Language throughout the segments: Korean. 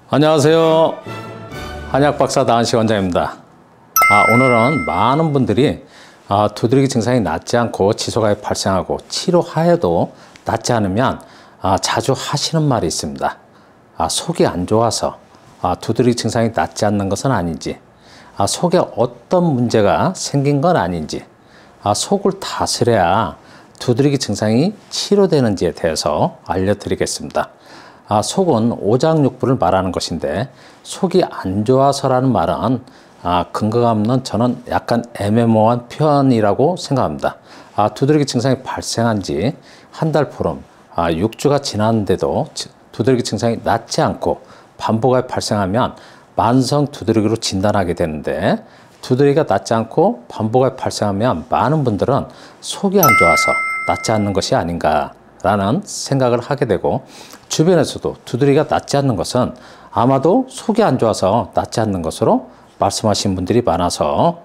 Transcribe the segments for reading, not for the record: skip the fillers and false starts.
안녕하세요. 한약박사 나은식 원장입니다. 오늘은 많은 분들이 두드러기 증상이 낫지 않고 지속하게 발생하고 치료하여도 낫지 않으면 자주 하시는 말이 있습니다. 속이 안 좋아서 두드러기 증상이 낫지 않는 것은 아닌지, 속에 어떤 문제가 생긴 건 아닌지, 속을 다스려야 두드러기 증상이 치료되는지에 대해서 알려드리겠습니다. 속은 오장육부를 말하는 것인데, 속이 안 좋아서라는 말은 근거가 없는, 저는 약간 애매모호한 표현이라고 생각합니다. 두드러기 증상이 발생한 지 한 달 보름, 6주가 지났는데도 두드러기 증상이 낫지 않고 반복하게 발생하면 만성 두드러기로 진단하게 되는데, 두드러기가 낫지 않고 반복하게 발생하면 많은 분들은 속이 안 좋아서 낫지 않는 것이 아닌가 라는 생각을 하게 되고, 주변에서도 두드러기가 낫지 않는 것은 아마도 속이 안 좋아서 낫지 않는 것으로 말씀하신 분들이 많아서,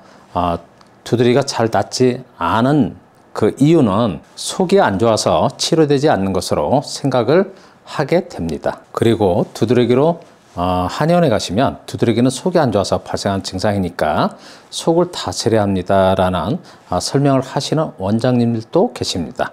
두드러기가 잘 낫지 않은 그 이유는 속이 안 좋아서 치료되지 않는 것으로 생각을 하게 됩니다. 그리고 두드러기로 한의원에 가시면 두드러기는 속이 안 좋아서 발생한 증상이니까 속을 다스려야 합니다 라는 설명을 하시는 원장님들도 계십니다.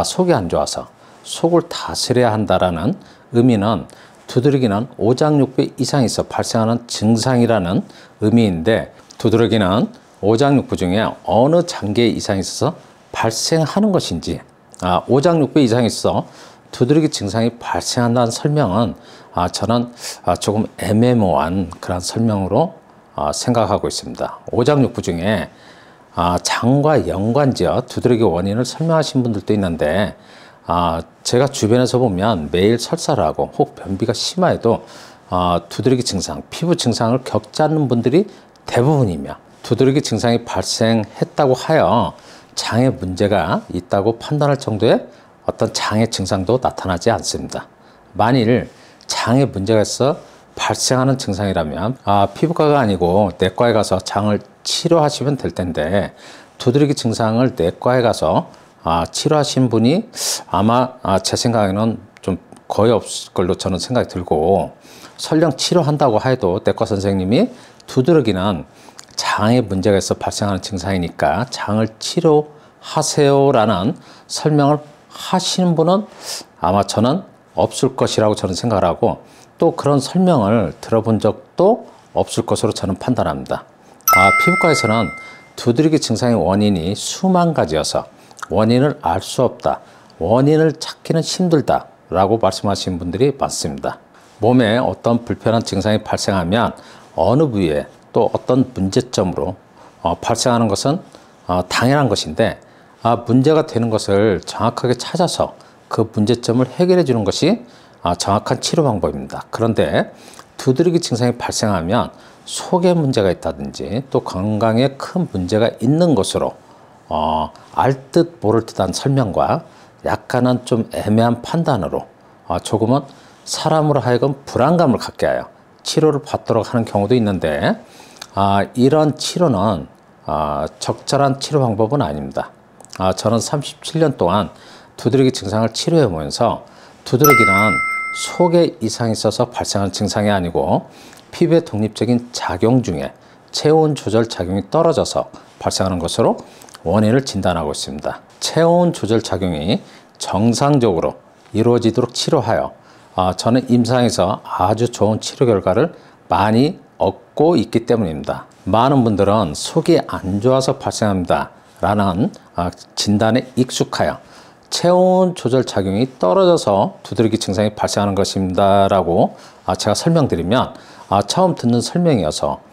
속이 안 좋아서 속을 다스려야 한다라는 의미는 두드러기는 오장육부 이상이 있어 발생하는 증상이라는 의미인데, 두드러기는 오장육부 중에 어느 장기에 이상이 있어서 발생하는 것인지, 오장육부 이상이 있어 두드러기 증상이 발생한다는 설명은 저는 조금 애매모호한 그런 설명으로 생각하고 있습니다. 오장육부 중에 장과 연관지어 두드러기 원인을 설명하신 분들도 있는데, 제가 주변에서 보면 매일 설사를 하고 혹 변비가 심해도 두드러기 증상, 피부 증상을 겪지 않는 분들이 대부분이며, 두드러기 증상이 발생했다고 하여 장에 문제가 있다고 판단할 정도의 어떤 장의 증상도 나타나지 않습니다. 만일 장에 문제가 있어 발생하는 증상이라면 피부과가 아니고 내과에 가서 장을 치료하시면 될 텐데, 두드러기 증상을 내과에 가서 치료하신 분이 아마 제 생각에는 좀 거의 없을 걸로 저는 생각이 들고, 설령 치료한다고 해도 내과 선생님이 두드러기는 장에 문제가 있어 발생하는 증상이니까 장을 치료하세요라는 설명을 하시는 분은 아마 저는 없을 것이라고 저는 생각을 하고, 또 그런 설명을 들어본 적도 없을 것으로 저는 판단합니다. 피부과에서는 두드러기 증상의 원인이 수만 가지여서 원인을 알 수 없다, 원인을 찾기는 힘들다 라고 말씀하시는 분들이 많습니다. 몸에 어떤 불편한 증상이 발생하면 어느 부위에 또 어떤 문제점으로 발생하는 것은 당연한 것인데, 문제가 되는 것을 정확하게 찾아서 그 문제점을 해결해 주는 것이 정확한 치료 방법입니다. 그런데 두드러기 증상이 발생하면 속에 문제가 있다든지 또 건강에 큰 문제가 있는 것으로 알 듯 모를 듯한 설명과 약간은 좀 애매한 판단으로 조금은 사람으로 하여금 불안감을 갖게 하여 치료를 받도록 하는 경우도 있는데, 이런 치료는 적절한 치료 방법은 아닙니다. 저는 37년 동안 두드러기 증상을 치료해 보면서, 두드러기는 속에 이상이 있어서 발생하는 증상이 아니고 피부의 독립적인 작용 중에 체온 조절 작용이 떨어져서 발생하는 것으로 원인을 진단하고 있습니다. 체온 조절 작용이 정상적으로 이루어지도록 치료하여 저는 임상에서 아주 좋은 치료 결과를 많이 얻고 있기 때문입니다. 많은 분들은 속이 안 좋아서 발생합니다 라는 진단에 익숙하여 체온 조절 작용이 떨어져서 두드러기 증상이 발생하는 것입니다 라고 제가 설명드리면 처음 듣는 설명이어서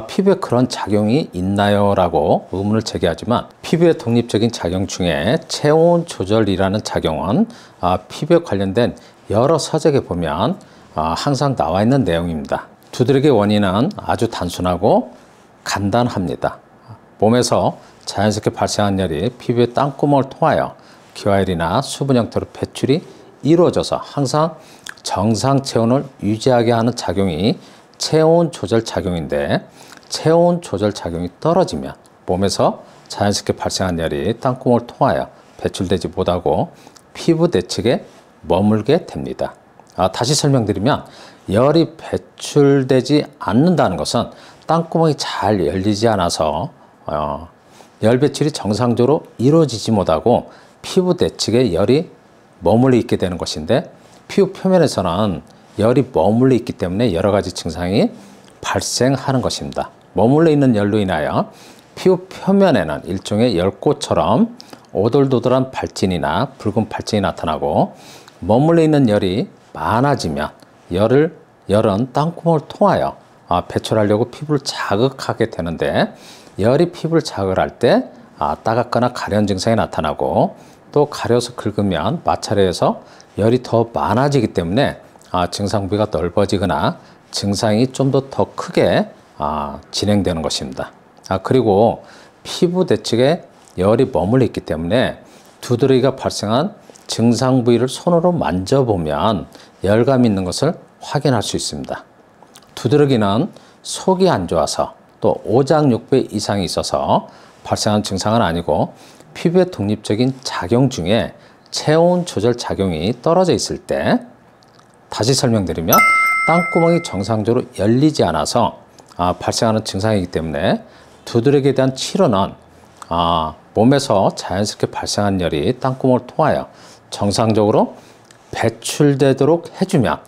피부에 그런 작용이 있나요? 라고 의문을 제기하지만, 피부의 독립적인 작용 중에 체온 조절이라는 작용은 피부에 관련된 여러 서적에 보면 항상 나와 있는 내용입니다. 두드러기의 원인은 아주 단순하고 간단합니다. 몸에서 자연스럽게 발생한 열이 피부의 땀구멍을 통하여 기화열이나 수분 형태로 배출이 이루어져서 항상 정상 체온을 유지하게 하는 작용이 체온 조절 작용인데, 체온 조절 작용이 떨어지면 몸에서 자연스럽게 발생한 열이 땀구멍을 통하여 배출되지 못하고 피부 내측에 머물게 됩니다. 다시 설명드리면 열이 배출되지 않는다는 것은 땅구멍이 잘 열리지 않아서 열 배출이 정상적으로 이루어지지 못하고 피부 내측에 열이 머물러 있게 되는 것인데, 피부 표면에서는 열이 머물러 있기 때문에 여러 가지 증상이 발생하는 것입니다. 머물러 있는 열로 인하여 피부 표면에는 일종의 열꽃처럼 오돌도돌한 발진이나 붉은 발진이 나타나고, 머물러 있는 열이 많아지면 열은 땅구멍을 통하여 배출하려고 피부를 자극하게 되는데, 열이 피부를 자극할 때 따갑거나 가려운 증상이 나타나고, 또 가려서 긁으면 마찰해서 열이 더 많아지기 때문에 증상 부위가 넓어지거나 증상이 좀 더 크게 진행되는 것입니다. 그리고 피부 내측에 열이 머물러 있기 때문에 두드러기가 발생한 증상 부위를 손으로 만져보면 열감이 있는 것을 확인할 수 있습니다. 두드러기는 속이 안 좋아서 또 오장육부에 이상이 있어서 발생한 증상은 아니고, 피부의 독립적인 작용 중에 체온 조절 작용이 떨어져 있을 때, 다시 설명드리면 땅구멍이 정상적으로 열리지 않아서 발생하는 증상이기 때문에 두드러기에 대한 치료는 몸에서 자연스럽게 발생한 열이 땅구멍을 통하여 정상적으로 배출되도록 해주면,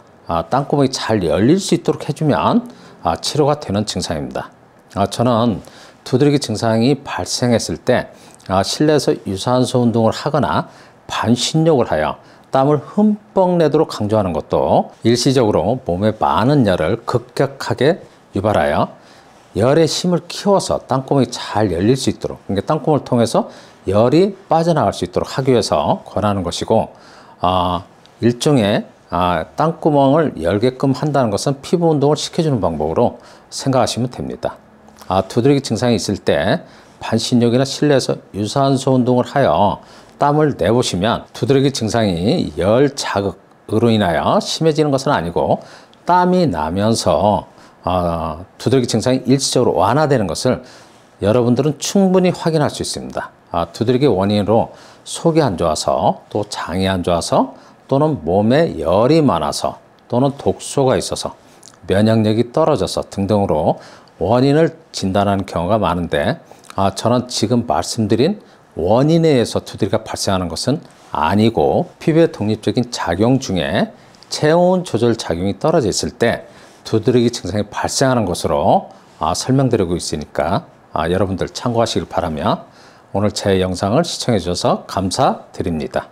땅구멍이 잘 열릴 수 있도록 해주면 치료가 되는 증상입니다. 저는 두드러기 증상이 발생했을 때 실내에서 유산소 운동을 하거나 반신욕을 하여 땀을 흠뻑 내도록 강조하는 것도 일시적으로 몸에 많은 열을 급격하게 유발하여 열의 힘을 키워서 땅구멍이 잘 열릴 수 있도록, 그러니까 땅구멍을 통해서 열이 빠져나갈 수 있도록 하기 위해서 권하는 것이고, 일종의 땅구멍을 열게끔 한다는 것은 피부 운동을 시켜주는 방법으로 생각하시면 됩니다. 두드러기 증상이 있을 때 반신욕이나 실내에서 유산소 운동을 하여 땀을 내보시면 두드러기 증상이 열 자극으로 인하여 심해지는 것은 아니고, 땀이 나면서 두드러기 증상이 일시적으로 완화되는 것을 여러분들은 충분히 확인할 수 있습니다. 두드러기 원인으로 속이 안 좋아서, 또 장이 안 좋아서, 또는 몸에 열이 많아서, 또는 독소가 있어서, 면역력이 떨어져서 등등으로 원인을 진단하는 경우가 많은데, 저는 지금 말씀드린 원인에 의해서 두드러기가 발생하는 것은 아니고, 피부의 독립적인 작용 중에 체온 조절 작용이 떨어져 있을 때 두드러기 증상이 발생하는 것으로 설명드리고 있으니까 여러분들 참고하시길 바라며, 오늘 제 영상을 시청해 주셔서 감사드립니다.